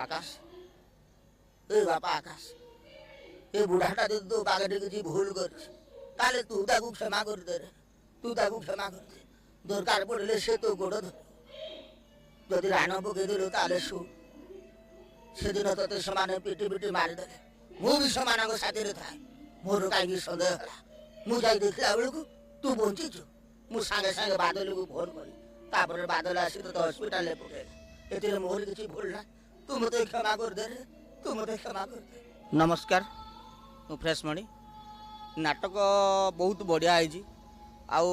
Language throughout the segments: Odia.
আকাশ, এই বাপা আকাশ, এই বুড়াটা যদি তো বাগানে কিছু ভুল করছে তাহলে তুই তাকে ক্ষমা করে দে রে, তুই তাকে ক্ষমা করে দে। দরকার পড়লে সে তো গোড় ধরে, যদি রান পকেই দিল তাহলে শুন, সেদিন তোতে সমানে পিটি পিটি মারিদেলে ମୁଁ ବି ସେମାନଙ୍କ ସାଥିରେ ଥାଏ। ମୋର କାହିଁକି ସନ୍ଦେହ ହେଲା? ମୁଁ ଯାଇ ଦେଖିଲା ବେଳକୁ ତୁ ବଞ୍ଚିଛୁ। ମୁଁ ସାଙ୍ଗେ ସାଙ୍ଗେ ବାଦଲକୁ ଫୋନ୍ କଲି, ତାପରେ ବାଦଲ ଆସି ତୋତେ ହସ୍ପିଟାଲରେ ପକେଇଲା। ଏଥିରେ ମୋର କିଛି ଭୁଲ ନାହିଁ। ତୁ ମୋତେ କ୍ଷମା କରିଦେ ରେ, ତୁ ମୋତେ କ୍ଷମା କରିଦେ। ନମସ୍କାର, ମୁଁ ଫ୍ରେଶମଣି। ନାଟକ ବହୁତ ବଢ଼ିଆ ହେଇଛି। ଆଉ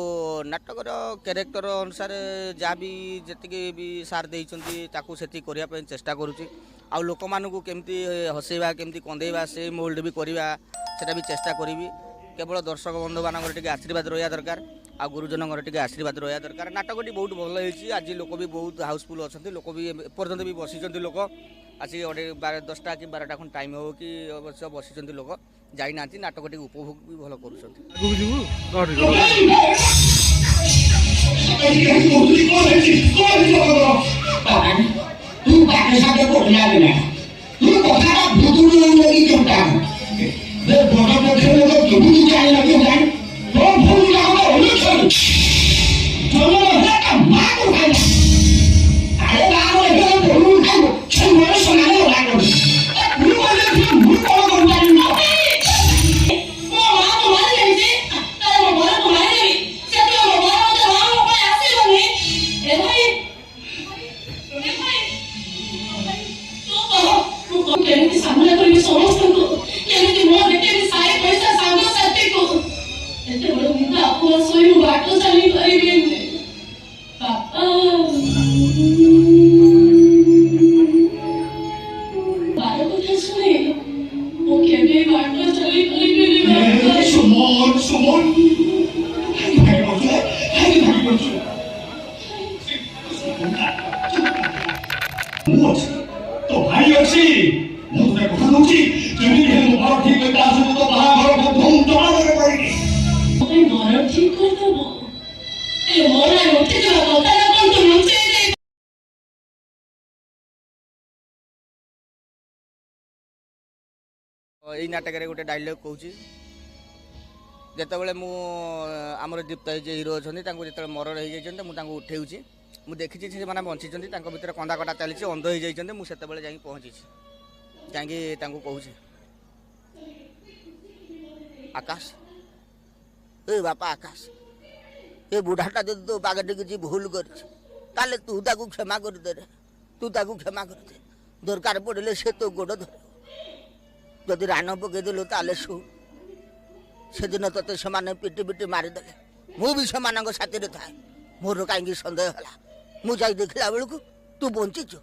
ନାଟକର କ୍ୟାରେକ୍ଟର ଅନୁସାରେ ଯାହା ବି ଯେତିକି ବି ସାର୍ ଦେଇଛନ୍ତି ତାକୁ ସେତିକି କରିବା ପାଇଁ ଚେଷ୍ଟା କରୁଛି। ଆଉ ଲୋକମାନଙ୍କୁ କେମିତି ହସେଇବା, କେମିତି କନ୍ଦେଇବା, ସେ ମୋଲ୍ଡ ବି କରିବା, ସେଟା ବି ଚେଷ୍ଟା କରିବି। କେବଳ ଦର୍ଶକ ବନ୍ଧୁମାନଙ୍କର ଟିକେ ଆଶୀର୍ବାଦ ରହିବା ଦରକାର, ଆଉ ଗୁରୁଜନଙ୍କର ଟିକେ ଆଶୀର୍ବାଦ ରହିବା ଦରକାର। ନାଟକଟି ବହୁତ ଭଲ ହେଇଛି। ଆଜି ଲୋକ ବି ବହୁତ ହାଉସଫୁଲ୍ ଅଛନ୍ତି। ଲୋକ ବି ଏପର୍ଯ୍ୟନ୍ତ ବି ବସିଛନ୍ତି। ଲୋକ ଆସିକି 10ଟା କି 12ଟା ଖଣ୍ଡେ ଟାଇମ୍ ହେବ କି ଅବଶ୍ୟ ବସିଛନ୍ତି। ଲୋକ ଯାଇନାହାନ୍ତି। ନାଟକଟିକୁ ଉପଭୋଗ ବି ଭଲ କରୁଛନ୍ତି। କେମିତି ସାମ୍ନା କରିବି ସମସ୍ତଙ୍କୁ, କେମିତି ମୋ ଦେଖେଇବି ସାଇ ପଇସା ସାଙ୍ଗସାଥିକୁ। ଏତେ ବଡ଼ ନିନ୍ଦା ଆପଣ ଶୋଇ ମୁଁ ବାଟ ଚାଲି ପାରିବିନି। ବାପା ବାର କଥା ଶୁଣି ମୁଁ କେବେ ବାଟ ଚାଲି ପାରିବିନି। तो भाई अच्छी ମୁଁ ତତେ କଥା ଦଉଛି, ଯେମିତି ହେଲେ ମୋ ଘର ଠିକ ତା ସହିତ ତ ବାହାଘର ଧୁମ୍ ଜଣାରେ ପଡ଼ିନି। ଘର ଠିକ କରିଦେବ, ଏ ମରା ଉଠିଥିବା କଥାଟା କଣ ତୁ ଲୁଚେଇ ଦେଇ? ଏଇ ନାଟକରେ ଗୋଟେ ଡାଇଲଗ୍ କହୁଛି, ଯେତେବେଳେ ମୁଁ ଆମର ଦୀପ୍ତ ଯେ ହିରୋ ଅଛନ୍ତି ତାଙ୍କୁ ଯେତେବେଳେ ମରଣ ହେଇଯାଇଛନ୍ତି ମୁଁ ତାଙ୍କୁ ଉଠେଉଛି। ମୁଁ ଦେଖିଛି ସେମାନେ ବଞ୍ଚିଛନ୍ତି, ତାଙ୍କ ଭିତରେ କନ୍ଦା କଟା ଚାଲିଛି, ଅନ୍ଧ ହେଇଯାଇଛନ୍ତି। ମୁଁ ସେତେବେଳେ ଯାଇକି ପହଞ୍ଚିଛି, ଯାଇକି ତାଙ୍କୁ କହୁଛି, ଆକାଶ, ଏ ବାପା ଆକାଶ, ଏ ବୁଢ଼ାଟା ଯଦି ତୋ ବାଗାରେ କିଛି ଭୁଲ କରିଛି ତାହେଲେ ତୁ ତାକୁ କ୍ଷମା କରିଦେ ରେ, ତୁ ତାକୁ କ୍ଷମା କରିଦେ। ଦରକାର ପଡ଼ିଲେ ସେ ତୋ ଗୋଡ଼ ଧରିବ। ଯଦି ରାନ ପକେଇ ଦେଲୁ ତାହେଲେ ଶୁଣ, ସେଦିନ ତୋତେ ସେମାନେ ପିଟି ପିଟି ମାରିଦେଲେ। ମୁଁ ବି ସେମାନଙ୍କ ସାଥିରେ ଥାଏ। ମୋର କାହିଁକି ସନ୍ଦେହ ହେଲା? ମୁଁ ଯାଇ ଦେଖିଲା ବେଳକୁ ତୁ ବଞ୍ଚିଛୁ।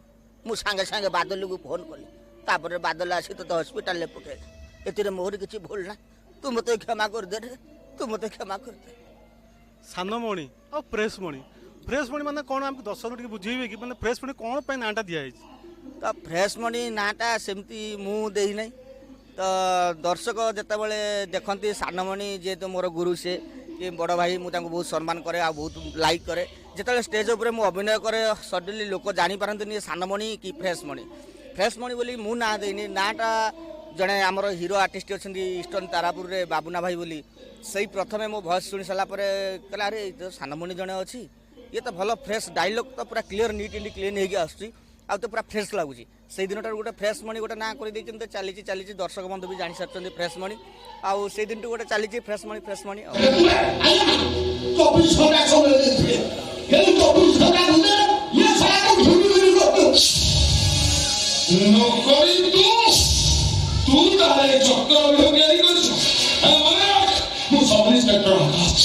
ମୁଁ ସାଙ୍ଗେ ସାଙ୍ଗେ ବାଦଲକୁ ଫୋନ୍ କଲି, ତାପରେ ବାଦଲ ଆସି ତୋତେ ହସ୍ପିଟାଲରେ ପକେଇଲା। ଏଥିରେ ମୋର କିଛି ଭୁଲ ନାହିଁ। ତୁ ମୋତେ କ୍ଷମା କରିଦେ ରେ, ତୁ ମୋତେ କ୍ଷମା କରିଦେ। ସାନମଣି ଆଉ ଫ୍ରେଶମଣି, ଫ୍ରେଶମଣି ମାନେ କ'ଣ ଆମକୁ ଦର୍ଶକ ଟିକେ ବୁଝେଇବେ କି? ମାନେ ଫ୍ରେଶମଣି କ'ଣ ପାଇଁ ନାଁଟା ଦିଆହେଇଛି? ତ ଫ୍ରେଶମଣି ନାଁଟା ସେମିତି ମୁଁ ଦେଇନାହିଁ। ତ ଦର୍ଶକ ଯେତେବେଳେ ଦେଖନ୍ତି ସାନମଣି, ଯେହେତୁ ମୋର ଗୁରୁ ସେ କି ବଡ଼ ଭାଇ, ମୁଁ ତାଙ୍କୁ ବହୁତ ସମ୍ମାନ କରେ ଆଉ ବହୁତ ଲାଇକ୍ କରେ। ଯେତେବେଳେ ଷ୍ଟେଜ୍ ଉପରେ ମୁଁ ଅଭିନୟ କରେ ସଡନ୍ଲି ଲୋକ ଜାଣିପାରନ୍ତିନି ସାନମଣି କି ଫ୍ରେଶମଣି। ଫ୍ରେଶମଣି ବୋଲି ମୁଁ ନାଁ ଦେଇନି। ନାଁଟା ଜଣେ ଆମର ହିରୋ ଆର୍ଟିଷ୍ଟ ଅଛନ୍ତି ଇଷ୍ଟର୍ଣ୍ଣ ତାରାପୁରରେ, ବାବୁନା ଭାଇ ବୋଲି, ସେଇ ପ୍ରଥମେ ମୋ ଭଏସ୍ ଶୁଣି ସାରିଲା ପରେ କହିଲା, ଆରେ ତ ସାନମଣି ଜଣେ ଅଛି, ଇଏ ତ ଭଲ ଫ୍ରେଶ୍ ଡାଇଲଗ୍ ତ ପୁରା କ୍ଲିୟର ନିଟ୍ ଆଣ୍ଡ କ୍ଲିନ୍ ହେଇକି ଆସୁଛି, ଆଉ ତ ପୁରା ଫ୍ରେଶ୍ ଲାଗୁଛି। ସେଇ ଦିନଠାରୁ ଗୋଟେ ଫ୍ରେଶମଣି ଗୋଟେ ନାଁ କରିଦେଇଛନ୍ତି। ଚାଲିଛି ଦର୍ଶକ ବନ୍ଧୁ ବି ଜାଣିସାରିଛନ୍ତି ଫ୍ରେଶମଣି, ଆଉ ସେଇ ଦିନଠୁ ଗୋଟେ ଚାଲିଛି ଫ୍ରେଶମଣି। ଆଉ 24 ଘଣ୍ଟା ସମୟ ଦେଇଥିଲେ, କିନ୍ତୁ 24 ଘଣ୍ଟା ଭିତରେ ଇଏ ସାରାକୁ ଘୁରି ଘୁରି କରୁଛୁ। ନକରି ତୁ ତାହେଲେ ଚକ୍ର ତିଆରି କରିଛୁ। ମନେ ରଖ, ମୁଁ ସବ୍ ଇନ୍ସପେକ୍ଟର ଆକାଶ।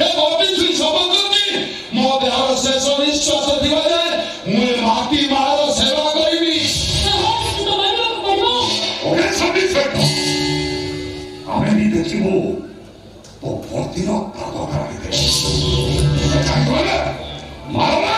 ଏ ବବିଛୁ ଶପଥ କରୁଛି, ମୋ ଦେହର ଶେଷ ନିଶ୍ୱାସ ଥିବା ଯାଏ ମୁଁ ଏ ମାଟି ମାର ସେବା କରିବି। ସବ୍ ଇନ୍ସପେକ୍ଟର, ଆମେ ବି ଦେଖିବୁ तो भर्ती मारना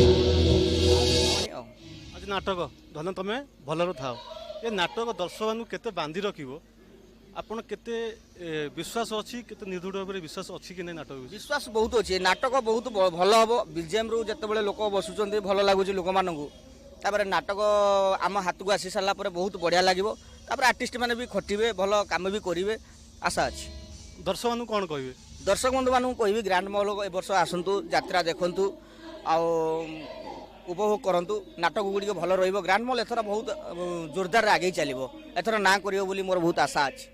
ଆଉ ଆଜି ନାଟକ ଧନ ତମେ ଭଲରେ ଥାଅ ଏ ନାଟକ ଦର୍ଶକମାନଙ୍କୁ କେତେ ବାନ୍ଧି ରଖିବ ଆପଣ କେତେ ବିଶ୍ୱାସ ଅଛି କେତେ ନିଦୃଢ଼ ଭାବରେ ବିଶ୍ୱାସ ଅଛି କି ନାହିଁ ନାଟକ ବିଷୟରେ? ବିଶ୍ୱାସ ବହୁତ ଅଛି ନାଟକ ବହୁତ ଭଲ ହେବ ବିଜିଏମ୍ରୁ ଯେତେବେଳେ ଲୋକ ବସୁଛନ୍ତି ଭଲ ଲାଗୁଛି ଲୋକମାନଙ୍କୁ ତାପରେ ନାଟକ ଆମ ହାତକୁ ଆସି ସାରିଲା ପରେ ବହୁତ ବଢ଼ିଆ ଲାଗିବ ତାପରେ ଆର୍ଟିଷ୍ଟ ମାନେ ବି ଖଟିବେ ଭଲ କାମ ବି କରିବେ ଆଶା ଅଛି। ଦର୍ଶକମାନଙ୍କୁ କ'ଣ କହିବେ? ଦର୍ଶକ ବନ୍ଧୁମାନଙ୍କୁ କହିବି ଗ୍ରାଣ୍ଡ ମହଲ ଏ ବର୍ଷ ଆସନ୍ତୁ ଯାତ୍ରା ଦେଖନ୍ତୁ ଆଉ ଉପଭୋଗ କରନ୍ତୁ ନାଟକ ଗୁଡ଼ିକ ଭଲ ରହିବ ଗ୍ରାଣ୍ଡ ମହଲ ଏଥର ବହୁତ ଜୋରଦାରରେ ଆଗେଇ ଚାଲିବ ଏଥର ନାଁ କରିବ ବୋଲି ମୋର ବହୁତ ଆଶା ଅଛି।